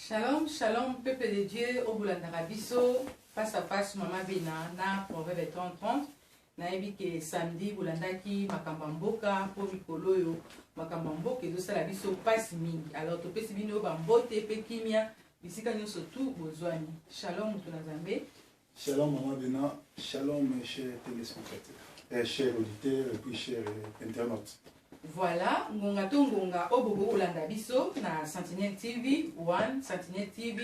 Shalom, shalom, peuple de Dieu, au Boulandarabiso, face à face, Maman Bina, na Proverbe 30-30, na que samedi, Boulandaki, Makambamboka, Pomikoloyo, Makambamboka, et tout ça, la biso passe mingi. Alors, tu peux se bino, Bambote, Pekimia, ici, quand nous sommes tous, Bozouani. Shalom, Moutounazambe. Shalom, Maman Bina, shalom, mes chers téléspectateurs, chers auditeurs, et puis chers internautes. Voilà, ngonga to ngonga obobo olanda biso na Sentinelle TV 1, Sentinelle TV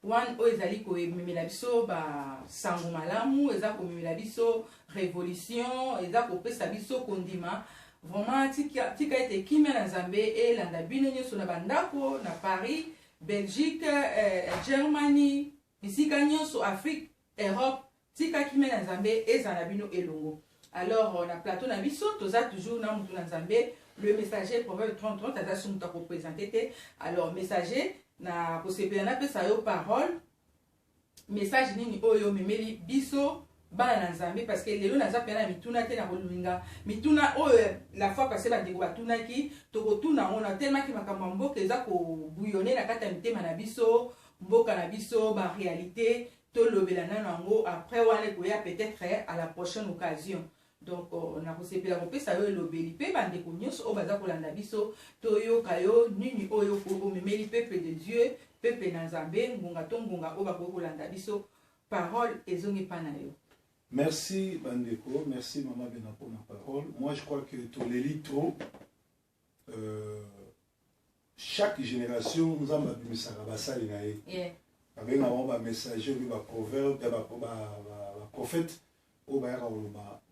1 o ezali ko ememela biso ba sango malamu, eza ko memela biso révolution, eza ko pesa biso kondima. Vraiment tika ete kimia na Nzambe elanda bino nyoso na bandako na Paris, Belgique, Germany, bisika nyoso Afrique, Europe, tika kimia na Nzambe ezana bino elongo. Alors, on a plateau na biso, toza toujours na mutu na Nzambe, le messager Proverbe 30-30, tata sumuta ko présenter. Alors, messager na ko sepela na pesa yo parole. Message nini oyo memeli biso bana na Nzambe parce que lelo naza pena mituna te na kolinga. Mituna oyo la fois passée ba ndeko batuna ki toko tuna ona tellement ki makambo mboka eza ko bouillonner na kata mitema na biso, mboka na biso ba réalité to lobela na nango après wana ko ya peut-être à la prochaine occasion. Donc on a recevé la reprise yo lobeli pe bande ko nyos o baza ko landa biso to yo kayo nini oyo ko memeli peuple de Dieu peuple na Nzambe ngunga to ngunga o ba ko landa biso parole ezongi pa na yo. Merci Bandeko, merci Maman Bena pour ma parole. Moi je crois que tous les litros chaque génération nous avons un message basali na ye. Avec un messager, un proverbe, un prophète, ou un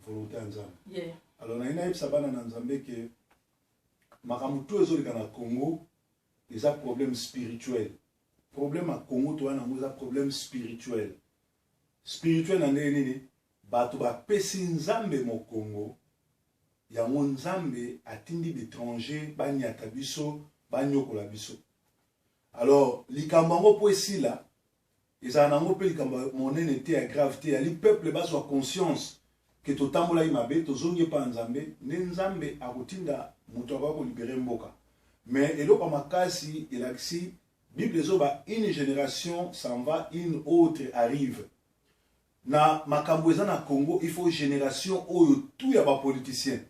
volonté en Nzambe. Alors, on a une sabana en Nzambe que Makamutu est au Congo, il y a un problème spirituel. Le problème à Congo, il y a un problème spirituel. Spirituel, il y a un pesi Nzambe au Congo, il y a un Nzambe atindi d'étrangers, banyata biso, banyokola biso. Alors, likambango po ici là, ils ont un peu mon était à gravité. Le peuple bas soit conscience que tout temps là il m'a bête, tout pas Nzambe, Nzambe a rotinda mutaba ko libérer mboka. Mais et là comme akasi il a si Bible zoba une génération s'en va, une autre arrive. Na makambo na Congo, il faut génération oyo tout ya ba politicien,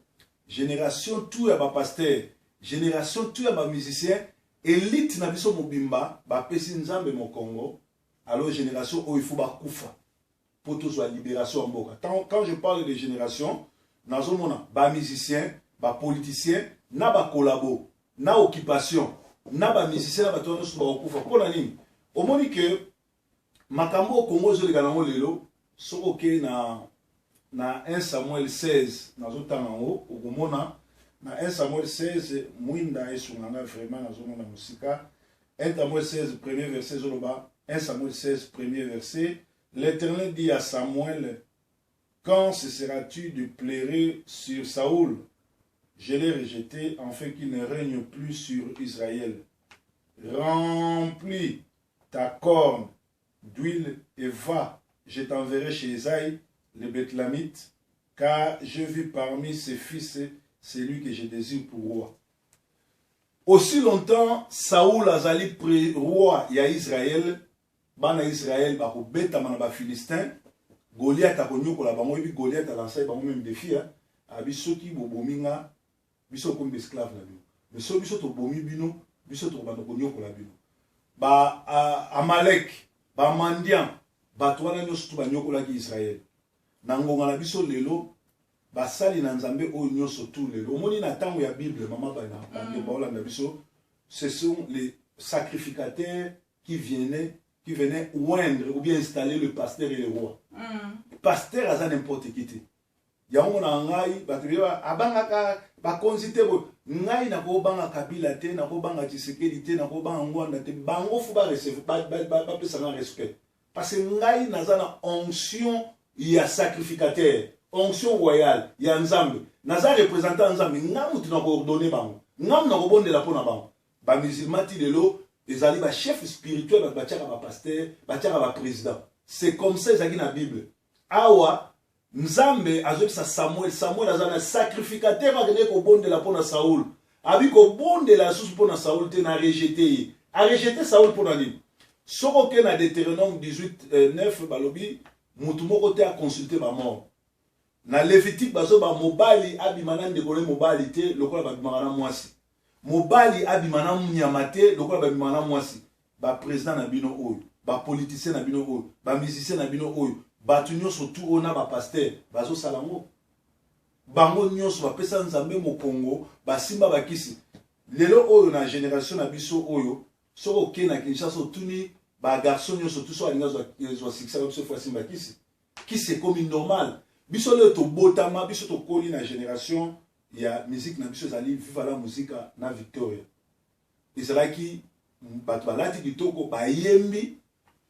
génération tout ya ba pasteur, génération tout ya ba musicien. Élite na biso mobimba ba pesi Nzambe mo Congo. Alors génération où il faut ba kufa pour tout soit libération en mboka. Quand je parle de génération, nazomona ba musicien, ba politicien, na ba collabo, na occupation, na ba musicien na ba tono so ba kufa. Pour la ligne. Au moins que makambo au Congo zo leka nango lelo, so OK na 1 Samuel 16 nazotanga ngo okomona na 1 Samuel 16 mwinda esunganga vraiment nazomona musika. 1 Samuel 16 premier verset zoloba 1 Samuel 16, premier verset. L'Éternel dit à Samuel, quand cesseras-tu de pleurer sur Saoul? Je l'ai rejeté, afin qu'il ne règne plus sur Israël. Remplis ta corne d'huile et va, je t'enverrai chez Esaïe, le Bethlamite, car je vis parmi ses fils celui que je désire pour roi. Aussi longtemps, Saoul azali roi ya Israël, bana Israël ba ko beta mana ba Philistin, Goliath a konyo ko la bango et puis Goliath a lancé bango même défi biso ki bobominga biso comme esclave na bino. Mais so biso to bomi bino, biso to bana konyo ko la bino. Ba Amalek, ba Mandian, ba twana nyoso to banyoko la ki Israël. Nangonga na biso lelo ba sali na Nzambe o nyoso tout lelo. Omoni na tango ya Bible mama ba na ba na biso, ce sont les sacrificateurs qui venaient oindre ou bien installer le pasteur et le roi. Le pasteur a n'importe qui. Il y a un ngai, abanga ba konzite bo ngai na ko banga kabila te na ko banga Tshisekedi te na ko banga ngwanda te bango fu ba recevoir ba pesa na respect. Parce que ngai nazana onction ya sacrificateur, onction royale ya Nzambe. Naza représentant Nzambe ngamu tu na ko ordonner bango. Ngamu na ko bondela pona bango. Ba musulman ti lelo ezali ba chef spirituel ba tiaka ba pasteur, ba tiaka ba président. C'est comme ça ezaki na Bible. Awa Nzambe azobisa Samuel azana sacrificateur agene ko bondela pona Saoul. Abi ko bondela susu pona Saoul te na rejeté. A rejeté Saoul pona nini? Soko ke na Deutéronome 18:9 balobi mutu moko te a consulter ba mort. Na Lévitique bazo ba mobali abimana ndekole mobali te lokola babimana na mwasi. Mobali abimana munyama te lokola babimana na mwasi. Ba président na bino oyo, ba politicien na bino oyo, ba musicien na bino oyo, batu nyonso tu ona ba pasteur bazo salango. Bango nyonso ba pesa nzambe mo Congo, ba simba bakisi. Lelo oyo na génération na biso oyo, soko ke na Kinshasa tuni ba garçon nyonso tu so alinga zo succès biso fois simba kisi. Kisi comme normal. Biso le to botama, biso to koli na génération ya musique na biso zali viva la musique na Victoria. Ezalaki bato balati kitoko bayembi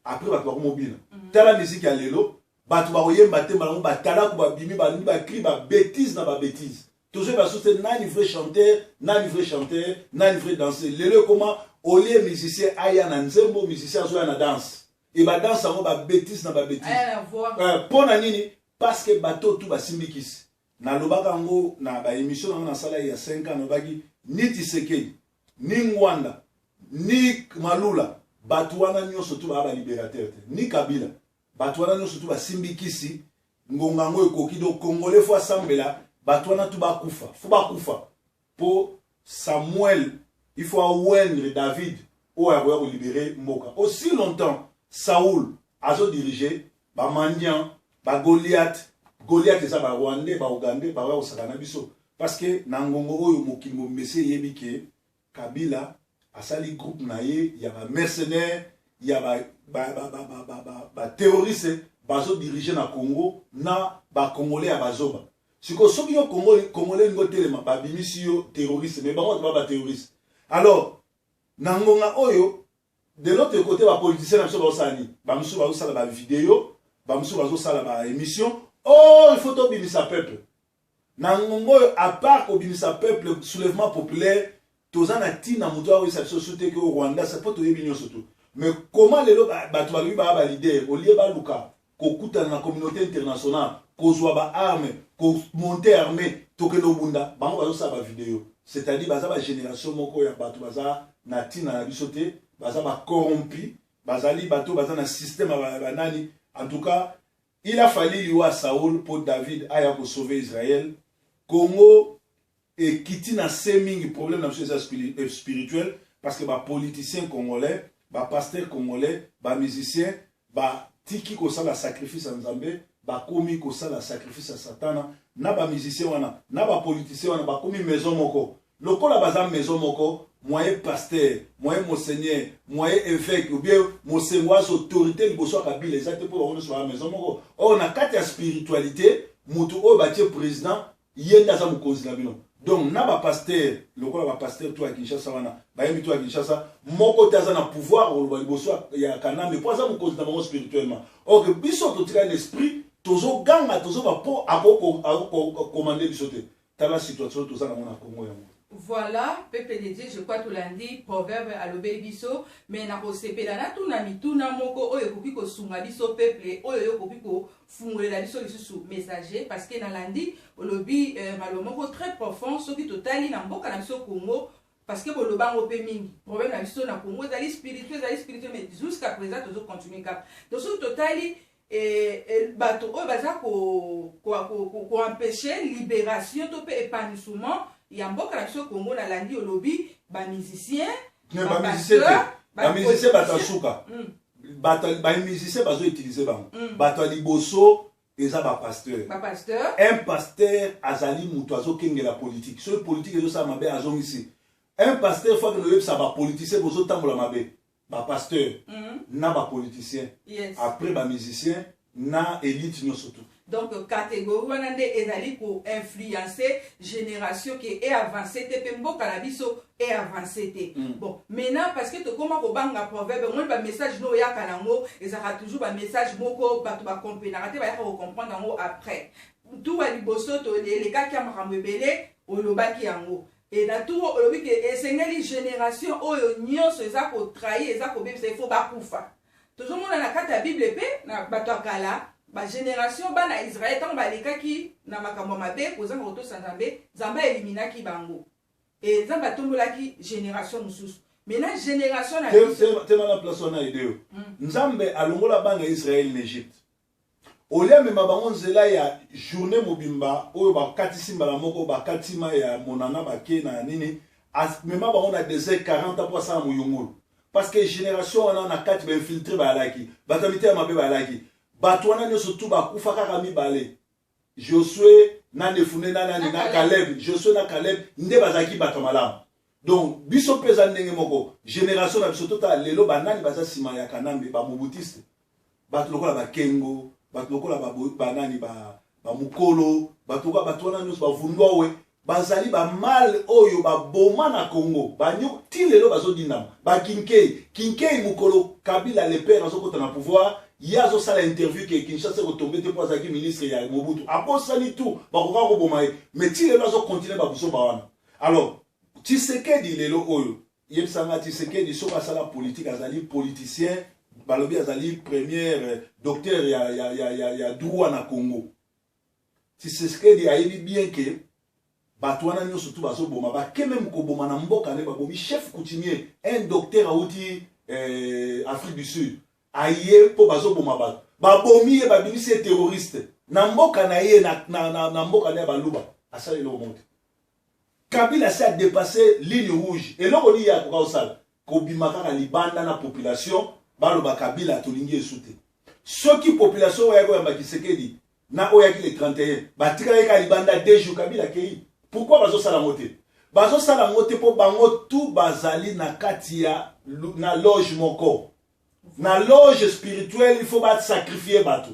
après bato bakomobina. Tala musique ya lelo, bato bakoyemba te malango batala ko babimi balimi ba cri ba bêtise na ba bêtise. Toujours ba soute na vrai chanteur, na vrai chanteur, na vrai danser. Lelo comment au lieu musicien aya na nzembo musicien zo na danse. Et ba danse ngo ba bêtise na ba bêtise. Pona nini? Parce que bateau tout va simbikis. Na lobaka ngo na ba émission na sala ya 5 ans baki ni Tshisekedi, ni Ngwanda, ni Malula, batuana nyonso tu ba libérateur te. Ni Kabila, batuana nyonso tu ba simbikisi ngonga ngo ekoki do Congolais fo assemblea, batuana tu ba kufa. Fo ba kufa. Po Samuel, il faut oindre David ou avoir libéré Mboka. Aussi longtemps Saoul a dirigé ba Mandian ba Goliath eza ba Rwandais ba Ougandais ba wa osakana biso parce que na ngongo oyo mokili mo mese yebi ke Kabila asali groupe na ye ya ba mercenaires ya ba terroristes bazo diriger na Congo na ba Congolais ya bazoba siko soki yo Congolais ngo telema ba bimisi yo terroriste mais bango ba terroriste alors na ngonga oyo de l'autre côté ba politiciens na biso ba osani ba musu ba osala ba vidéo Bamsou bazo sala ba émission. Oh, il faut obéir peuple. Nangongo à part obéir peuple soulèvement populaire, tozana tina muto awo sa société que au Rwanda ça peut toyebi nyo surtout. Mais comment les bato ba lui ba leader au lieu ba luka ko kuta na communauté internationale ko zwa ba arme ko monter armée tokelo bunda bango bazo sala ba vidéo. C'est-à-dire baza ba génération moko ya bato baza na tina na bisote, baza ba corrompu, bazali bato baza na système ba nani. En tout cas, il a fallu lui à Saoul pour David aya pour sauver Israël. Congo et quitter na seming problème dans ce spirituel parce que ba politicien congolais, ba pasteur congolais, ba musicien, ba tiki ko ça la sacrifice à Nzambe, ba komi ko ça la sacrifice à Satan, na ba musicien wana, na ba politicien wana ba komi maison moko. Lokola bazam maison moko. Moyen pasteur, moyen monseigneur, moyen évêque ou bien monseigneur autorité liboso Kabila exact pour on soit à la maison moko. On a quatre spiritualité, mutu o batie président, yenda za mukonzi na bino. Donc na ba pasteur, lokola ba pasteur toi à Kinshasa wana, ba yemi toi à Kinshasa, moko taza na pouvoir o liboso ya kana mais pour ça mukonzi na bango spirituellement. Or que biso to tira l'esprit, tozo ganga tozo ba po ako commander bisote. Tala situation toza na mona Congo ya. Voilà, peuple de Dieu, je crois tout lundi, proverbe à l'obé biso, mais na ko sepelana tout na mituna moko oyo kopi ko sunga biso peuple oyo kopi ko fungolela biso lisusu messager parce que na lundi olobi malo moko très profond soki totali na mboka na biso Congo parce que boloba ngo pe mingi problème na biso na Congo ezali spirituel mais jusqu'à présent toujours continuer cap donc soki totali bato oyo baza ko empêcher libération to pe épanouissement ya mboka na biso Congo na landi olobi ba musicien ba musicien batasuka ba musicien bazo utiliser bango bato liboso eza ba pasteur un pasteur azali muto azo kengela politique so politique ezo sa mabe azongisi un pasteur faut que le sa ba politicien bozo tambola mabe ba pasteur na ba politicien après ba musicien na élite nyonso tout. Donc catégorie wana nde ezali ko influencer génération qui est avancée te pe mboka na biso est avancée te. Bon, maintenant parce que to koma ko banga proverbe moi ba message no ya kanango ezaka toujours ba message moko bato ba comprendre te ba ya ko comprendre ngo après. Tout wa liboso to les cas qui amakambo ebele olobaki yango. Et na tout olobi ke esengeli génération oyo nyonso eza ko trahir eza ko bebisa il faut ba kufa. Toujours mona na kata ya Bible pe na bato akala ba génération bana Israël tant balekaki na makambo mabe kozanga koto sanzambe zamba eliminaki bango et zamba tombolaki génération mususu maintenant génération na tema na place wana ideo nzambe alongola banga Israël na Égypte olia mema bango nzela ya journée mobimba oyo bakatisi mbala moko bakatima ya monana bake na nini mema bango na désert 40 pour ça moyongolo parce que génération wana na kati ba infiltré ba laki batamite ya mabe ba laki bato wana nyoso tu bakufa kaka mibale Josué na Nefune na Caleb Josué na Caleb nde bazaki bato malamu donc biso pesa ndenge moko génération na biso tota lelo banani baza sima ya kanambe ba mobutiste bato lokola ba kengo bato lokola ba banani ba mukolo bato wana nyoso bavundwa we bazali ba mal oyo ba boma na Congo ba nyuti lelo bazodinama ba kinkei mukolo Kabila le père azokota na pouvoir yazo sala interview ke Kinshasa ko tomber te poza ki ministre ya Mobutu abosani tout ba ko ko boma mais ti lelo azo continuer ba buso ba wana alors Tshisekedi lelo oyo yebisanga Tshisekedi soka sala politique azali politicien balobi azali premier docteur ya droit na Congo Tshisekedi ayebi bien que bato wana nyoso tu bazo boma ba ke même ko boma na mboka ne ba bomi chef coutumier un docteur auti Afrique du Sud aye po bazo boma bato ba bomi ba binisi terroriste na mboka na ye na mboka ne ba luba asali lo monte Kabila s'est dépassé ligne rouge et loko ni ya ko sala ko bimaka ka libanda na population baloba Kabila tolingi esute soki population ya ko ya Tshisekedi na oyaki le 31 batika ka libanda 2 jours Kabila kei pourquoi bazo sala moté po bango tout bazali na katia na loge moko na loge spirituelle il faut ba sacrifier bato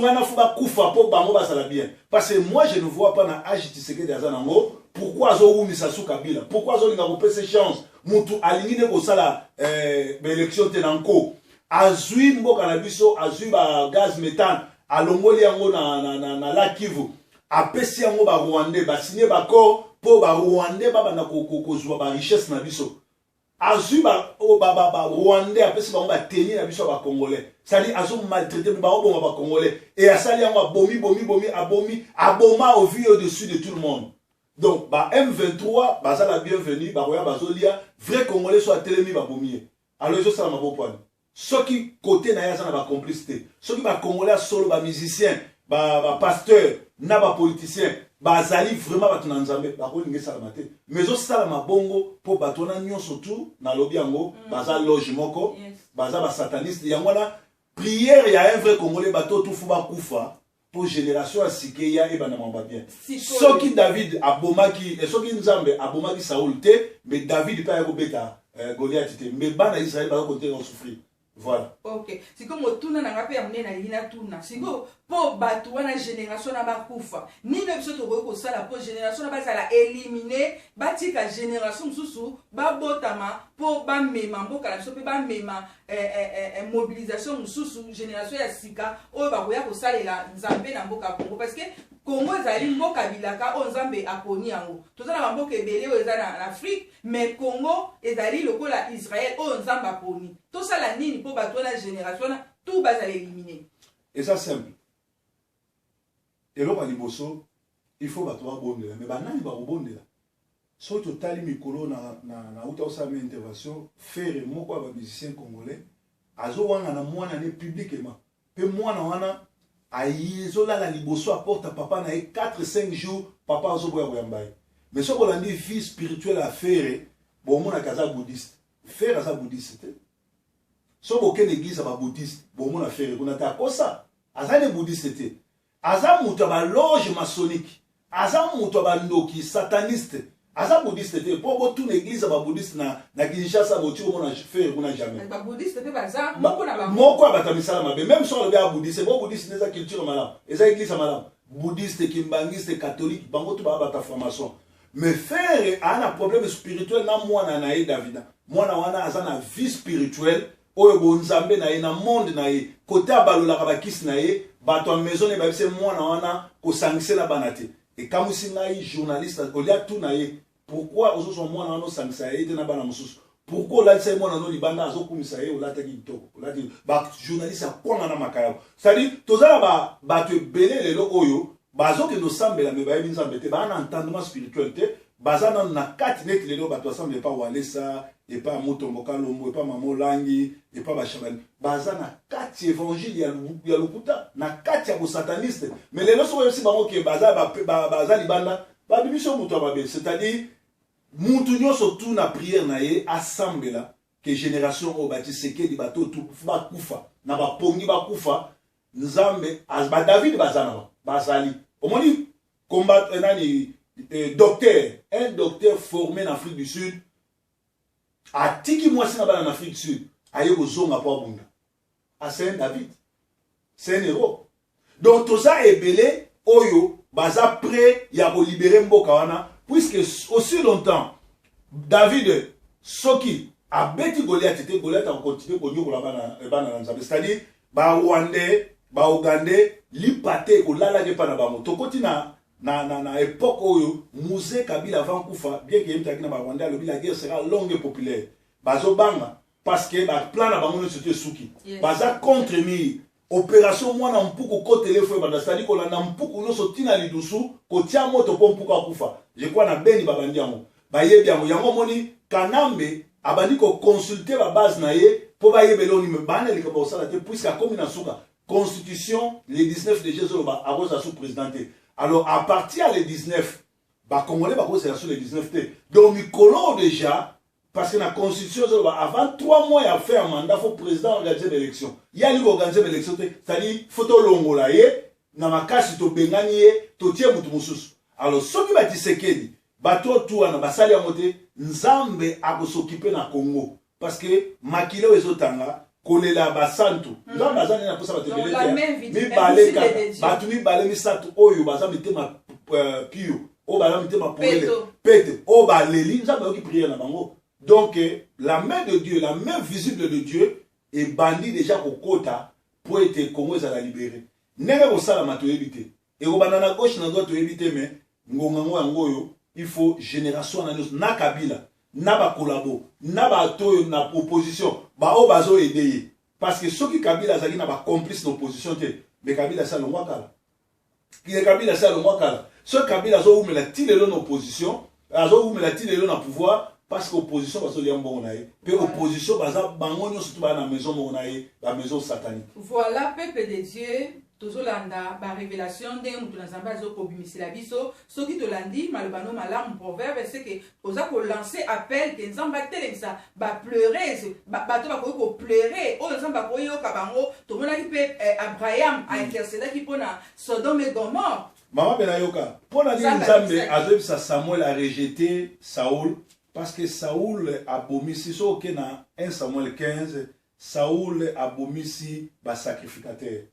wana faut ba kufa po bango basala bien parce que moi je ne vois pas na age Tshisekedi azanango pourquoi azo umisa su Kabila pourquoi azo linga ko pese chance mutu alingi ne ko sala élection tenanko azui mboka na biso azui ba gaz méthane alongoli yango na la Kivu apesi yango ba Rwandais ba signer ba accord po ba Rwandais ba na kozwa ba richesse na biso azui ba Rwandais apesi bango ba tenir na biso ba Congolais sali azo maltraiter ba obonga ba Congolais et asali yango aboma au vu au-dessus de tout le monde donc ba M23 baza la bienvenue ba roya bazolia vrai Congolais soit telemi ba bomier alors je sala mabopane ceux qui côté na ya na ba complicité ceux qui ba Congolais solo ba musicien ba pasteur na ba politicien bazali vraiment bato na nzambe ba ko lingi sala maté mais zo sala mabongo po bato na nyonso tout na lobi yango baza loge moko baza ba sataniste yango na prière ya un vrai Congolais bato tout fu ba kufa pour génération à Sikeya et banama ba bien soki David abomaki et soki Nzambe abomaki Saoul te mais David pa yako beta Goliath te mais bana Israël ba ko te souffrir voilà ok siko motuna na ngape ya munena lina tuna siko po batu wana génération na bakufa ni na biso to ko sala po génération na bazala éliminer batika génération mususu babotama po ba mema mboka la biso pe ba mema mobilisation mususu génération ya sika oyo bakoya ko salela Nzambe na mboka Congo parce que Congo ezali mboka bilaka o Nzambe aponi yango tozana ba mboka ebele oyo ezali na Afrique mais Congo ezali lokola Israël o Nzambe aponi to sala nini po bato na génération na tout bazala éliminer et ça simple et là il faut bato ba bondela mais banani ba bondela so totali mikolo na uta osami intervention faire moko ba musicien congolais azo wanga na mwana ne publiquement pe mwana wana aizola la liboso apporte papa na 4-5 jours papa azo boya boyambaye mais so ko landi vie spirituelle à faire bon mona kaza bouddhiste faire ça bouddhiste so boke l'église ba bouddhiste bon mona faire kuna ta kosa azane bouddhiste te aza muto ba loge maçonnique aza muto ba ndoki sataniste aza bouddhiste te po bo tout l'église ba bouddhiste na Kinshasa bo tio mona faire kuna jamais ba bouddhiste pe baza moko na ba moko abatamisala mabe même sur le ba bouddhiste bo bouddhiste neza culture malam eza église malam bouddhiste kimbangiste catholique bango to ba bata formation mais faire ana problème spirituel na mwana na ye David mwana wana aza na vie spirituelle oyo bo Nzambe na ye na monde na ye côté abalola ka bakisi na ye bato a maison ne ba bise mwana wana ko sangisela banate et comme si ngai journaliste olia tout na ye pourquoi ozo mwana wana sangisa ye te na bana mususu pourquoi là c'est mwana no libanda azo kumisa ye olata ki kitoko olati ba journaliste a kwanga na makaya c'est-à-dire tozala ba te belé lelo oyo bazo ke no sambela me ba Nzambe te ba na entendement spirituel te bazana na kati net lelo ba to semble pas walesa et pas Motomboka Lombo, et pas Mamo Langi, et pas Bachabani. Baza na kati évangile ya lokuta, na kati ya sataniste. Mais les gens sont aussi que baza libanda, babibiso muto babe. C'est-à-dire, mutu surtout na prière na ye, assemble là, que génération au bâti seke di bateau tout ba kufa, na ba pongi ba kufa, nzambe, ba David bazana bazali. Au moins, combat docteur, un docteur formé en Afrique du Sud, a tiki mwasi na bana en Afrique du Sud, aye kozonga po abunda. Ah, c'est un David. C'est un héros. Donc tout ça est belé, oyo, baza prêt, ya ko libérer mboka wana, puisque aussi longtemps, David, soki, a beti Goliath, était Goliath a continué ko nyokola bana nzambe. C'est-à-dire, ba Rwandais, ba Ougandais, li pate ko lala ke pa na bango. Tokoti na époque oyo Musée Kabila avant kufa bien que yemta kina ba Rwanda lobi la guerre sera longue et populaire. Bazo banga parce que ba plan na bango c'était suki. Baza contre mi opération mwana mpuku ko téléphone ba c'est-à-dire ko na mpuku no sotina lidusu ko tia moto po mpuku kufa. Je crois na beni babandi yango. Ba yebi yango moni Kanambe abandi ko consulter ba base na ye po ba yebelo ni mbana likaba osala te puisque comme na suka constitution le 19 de juillet ba arosa sous présidenté. Alors, à partir des 19, bah, Congolais, bah, c'est sur les 19. Donc, Mikolo, déjà, parce que la Constitution, avant 3 mois, il a fait un mandat, il faut le président organiser l'élection. Il y a eu organiser l'élection, c'est-à-dire, il faut que l'on ait, dans ma casse, il faut que l'on alors, ce qui va dire, c'est que, bah, tout, bah, ça, il y a monté, Nzambe a s'occuper dans le Congo. Parce que, Makilo et Zotanga, kolela basantu nza bazana na posa batebelete mi baleka batu mi bale mi satu oyo baza mitema pio o baza mitema polele pete o baleli nza ba ki prière na bango. Donc la main de Dieu, la main visible de Dieu est bandit déjà kokota pour être Congo za la libérer nenge ko sala mato ebité et ko banana gauche na droite ebité mais ngonga yango yo il faut génération na Kabila na ba collabo na ba to na opposition ba o bazo aider parce que ceux qui Kabila zali na ba complice d'opposition te mais Kabila ça le moi kala qui Kabila ça le moi kala ce Kabila zo umela tilelo na opposition azo umela tilelo na pouvoir parce que opposition bazo liambo nae pe opposition baza bangonyo surtout ba na maison mo nae la maison satanique. Voilà peuple de Dieu tozolanda ba révélation de mutu na zamba zo kobimisela biso soki tolandi malobano malamu proverbe c'est que oza ko lancer appel que nzamba telemisa ba pleurer bato ba ko pleurer o nzamba ko yo kabango to mona ki pe Abraham a intercédé ki pona Sodome et Gomorrhe. Mama benayoka pona di nzambe azobisa Samuel a rejeté Saoul parce que Saoul a bomisi so ke na 1 Samuel 15 Saoul a bomisi ba sacrificateur.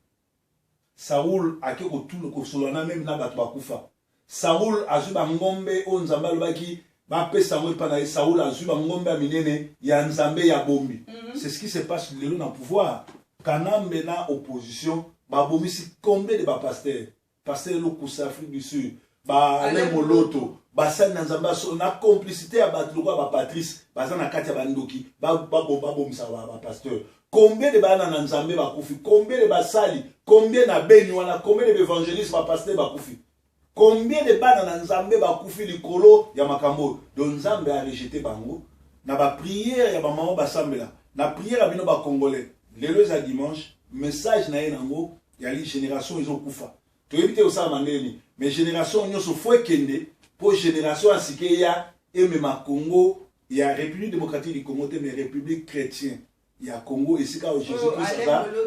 Saoul a ke kotu ko solana même na bato bakufa. Saoul a zuba ngombe o nzamba lobaki ba pe Samuel pana Saoul a zuba ngombe a minene ya nzambe ya bombi. C'est ce qui se passe lelo na pouvoir. Kanambe na opposition ba bomisi combien de ba pasteur lo kusa Afrique du Sud ba le moloto ba sal na nzamba so na complicité ya bato lo ba Patrice ba za na kati ya bandoki ba bomisa ba pasteur. Combien de bana na nzambe bakufi, combien de basali, combien na beni wana, combien de évangélistes ba pasteur bakufi. Combien de bana na nzambe bakufi likolo ya makambo. Donc nzambe a rejeté bango. Na ba prière ya ba maman basambela. Na prière abino ba congolais. Lelo za dimanche, message na yenango ya li génération ils ont kufa. To éviter osala mandeni, mais génération nyoso fo kende pour génération asike ya emema Congo, ya République démocratique du Congo mais République chrétienne. Il y a Congo et c'est quand Jésus-Christ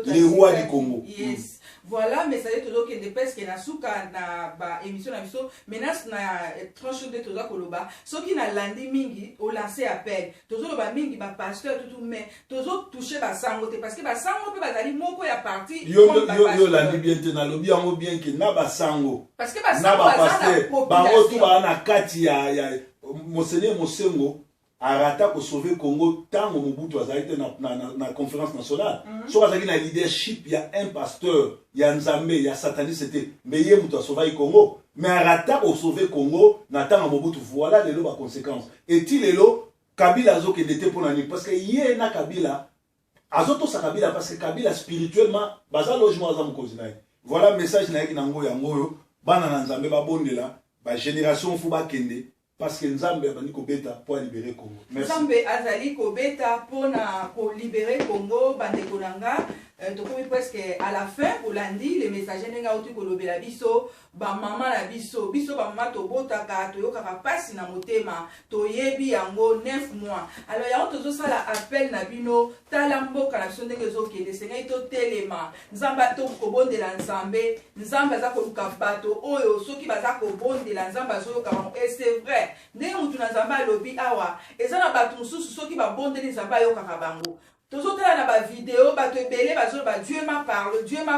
les rois du Congo. Yes. Voilà, mais ça veut dire que depuis que na suka na ba émission na biso menace na tranche de toza koloba ceux qui na landi mingi au lancer appel tozo loba mingi ba pasteur tout mais tozo toucher ba sango te parce que ba sango pe bazali moko ya parti yo landi bien te na lobi yango bien que na ba sango parce que ba sango na ba pasteur ba otu ba na kati ya Monseigneur Mosengo arata ko sauver Congo tango Mobutu azali na conférence nationale so azali na leadership ya un pasteur ya nzambe ya sataniste c'était mais ye mutu a sauver Congo mais arata ko sauver Congo na tango Mobutu voilà lelo ba conséquences et ti lelo Kabila zo ke ndete pona ni parce que ye na Kabila azoto sa Kabila parce que Kabila spirituellement baza logement za mukozi naye voilà message na yeki nango yango yo bana na nzambe ba bondela ba génération fu ba kende parce que Nzambe abandi kobeta pour libérer Congo. Nzambe azali kobeta pour libérer Congo, bandeko nanga. Donc presque à la fin pour lundi les messagers n'enga auti kolobela biso ba mama na biso ba mama to botaka to yoka pasi na motema to yebi yango 9 mois. Alors ya tozo sala appel na bino tala mboka na biso ndenge zokende senga ito telema nzamba to kobondela nzambe nzamba za koluka bato oyo soki baza kobondela nzamba zo yoka bango et c'est vrai ndenge mutu na nzamba lobi awa ezana bato mususu soki ba bondeli nzamba yoka bango. Toujours dans la vidéo, Dieu m'a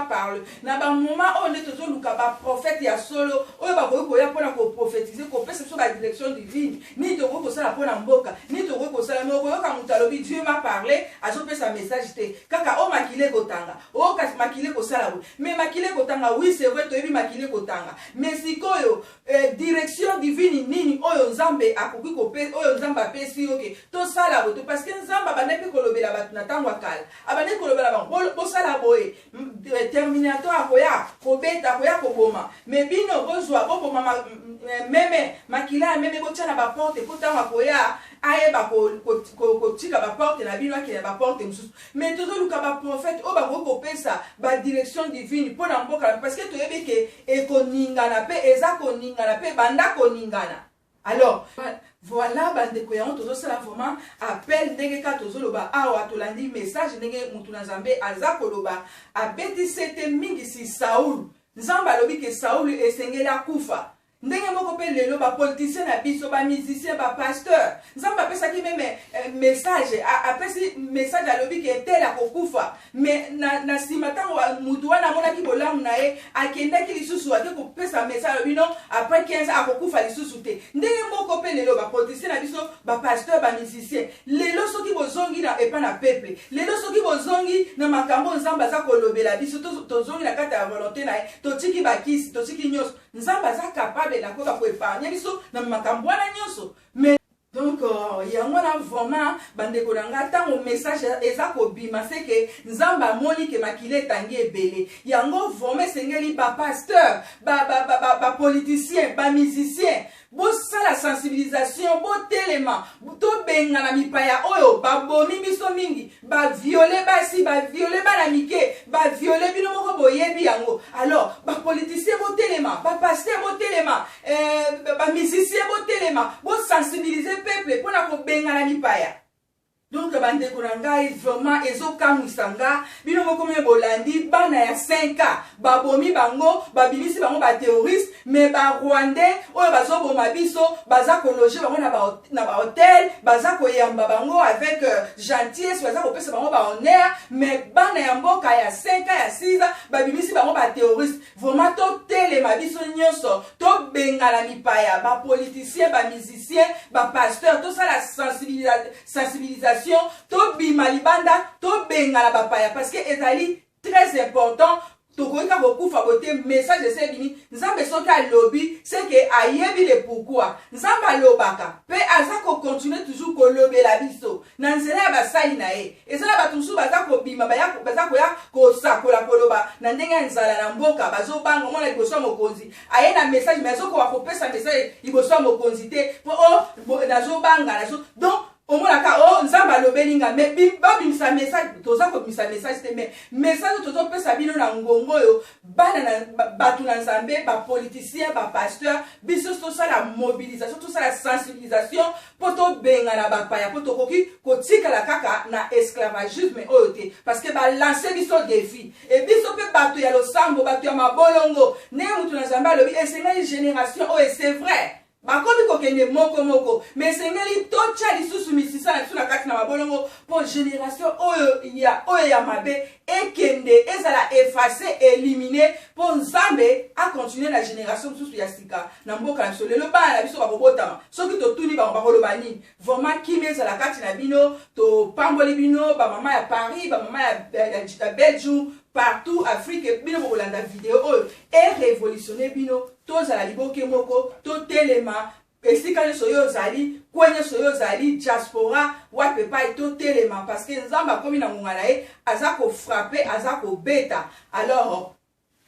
parlé. Na ba moment on est toujours le prophète ya solo, on va voir pour prophétiser, qu'on peut sur la direction divine. Ni te voir que ça la pour mboka, ni te voir que ça no ko ka mutalobi Dieu m'a parlé, a je sa message te. Kaka o makile kotanga. O ka makile ko sala. Mais makile kotanga oui, c'est vrai to ebi makile kotanga. Mais sikoyo direction divine nini oyo Nzambe akoki ko pe oyo Nzambe apesi OK. To sala bo parce que Nzambe ba nepe kolobela ba natangwa kala abane kolobela bango bosala boye terminator akoya kobeta akoya koboma mais bino bozwa boboma meme makila meme bochana ba porte potangwa akoya ayeba ko tika ba porte na bino akina ba porte mususu mais toujours luka ba prophète o ba ko pesa ba direction divine pona mboka parce que toyebi ke ekoningana pe eza koningana pe banda koningana. Alors voilà bandeko ya tozo sala vraiment appel ndenge ka tozo loba awa tolandi message ndenge mutu na Nzambe aza koloba abeti sete mingi si Saul Nzambe alobi ke Saul esengela kufa ndenge moko pe lelo ba politicien na biso ba musicien ba pasteur Nzambe apesa ki meme message apesi message alobi ke tela kokufa mais na simata mutu wana mona ki bolamu na ye akenda ki lisusu ate ko pesa message alobi non après 15 akokufa lisusu te ndenge moko pe lelo ba politicien na biso ba pasteur ba musicien lelo soki bozongi na epa na peuple lelo soki bozongi na makambo Nzambe aza kolobela biso tozongi na kata ya volonté na ye totiki bakisi totiki nyos Nzambe aza capable na koka ko épargner biso na makambo wana nyonso mais donc yango na vraiment bandeko nanga tango message eza ko bima c'est que Nzamba moni ke makile tangi ebele yango vraiment sengeli ba pasteur ba politicien ba musicien bo sala sensibilisation bo telema to benga na mipaya oyo ba bomi biso mingi ba violer basi ba violer bana mike ba violer bino moko boyebi yango alors ba politicien bo telema ba pasteur bo telema ba musicien bo telema bo sensibiliser peuple pona ko benga na mipaya. Donc bandeko na ngai vraiment ezokamwisa nga bino moko me bolandi bana ya 5 ans babomi bango babimisi bango ba terroriste mais ba rwandais oyo bazoboma biso baza ko loger bango na ba hôtel baza ko yamba bango avec gentillesse baza ko pesa bango ba honneur mais bana ya mboka ya 5 ans ya 6 ans babimisi bango ba terroriste vraiment to telema biso nyonso to bengala mipaya ba politicien ba musicien ba pasteur to ça la sensibilisation to bima libanda to bengala bapaya parce que ezali très important tokoika kokufa bote message de sebini Nzambe soki alobi c'est que ayebi le pourquoi Nzambe alobaka pe aza ko continuer toujours kolobela biso na nzela ya basali na ye ezala bato mususu baza kobima baza koya kosakola koloba na ndenge ya nzala na mboka bazobanga omona liboso ya mokonzi aye na message mais azokoka kopesa message liboso ya mokonzi te po nazobanga donc omonaka Nzambe alobelinga mais babimisa message toza kobimisa message te mais message tozopesa bino na ngongo oyo bana na bato na Nzambe ba politicien ba pasteur biso tosala mobilisation tosala sensibilisation po tobenga na bapaya po tokoki kotikala kaka na esclavagisme oyo te parce que balancer biso défi et biso pe bato ya losambo bato ya mabolongo ndenge mutu na Nzambe alobi esengeli génération oyo c'est vrai bakomi kokende moko mais sengeli tocha lisusu misisa na biso na kati na mabolongo po génération oyo ya mabe ekende ezala effacer éliminer po Nzambe a continuer na génération mosusu ya sika na mboka na biso lelo bana na biso bakobotama soki totuni bango bakoloba nini vraiment kimi ezala kati na bino topamboli bino bamama ya Paris bamama ya Belgium partout Afrique bino bokolanda vidéo oyo et révolutionner bino tozala liboke moko to telema esika nyonso oyo ozali kwenye nyonso oyo ozali diaspora wapi epai to telema parce que Nzambe akomi na ngonga na ye aza kofrappe aza kobeta alors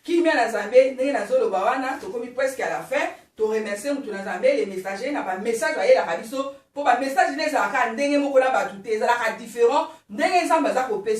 kimia na Nzambe ndenge nazoloba wana tokomi presque à la fin toremercie motu na nzambe les messagers na bamessage bayelaka biso mpo bamessage ne ezalaka ndenge moko na bato te ezalaka différent ndenge nzambe aza kopesa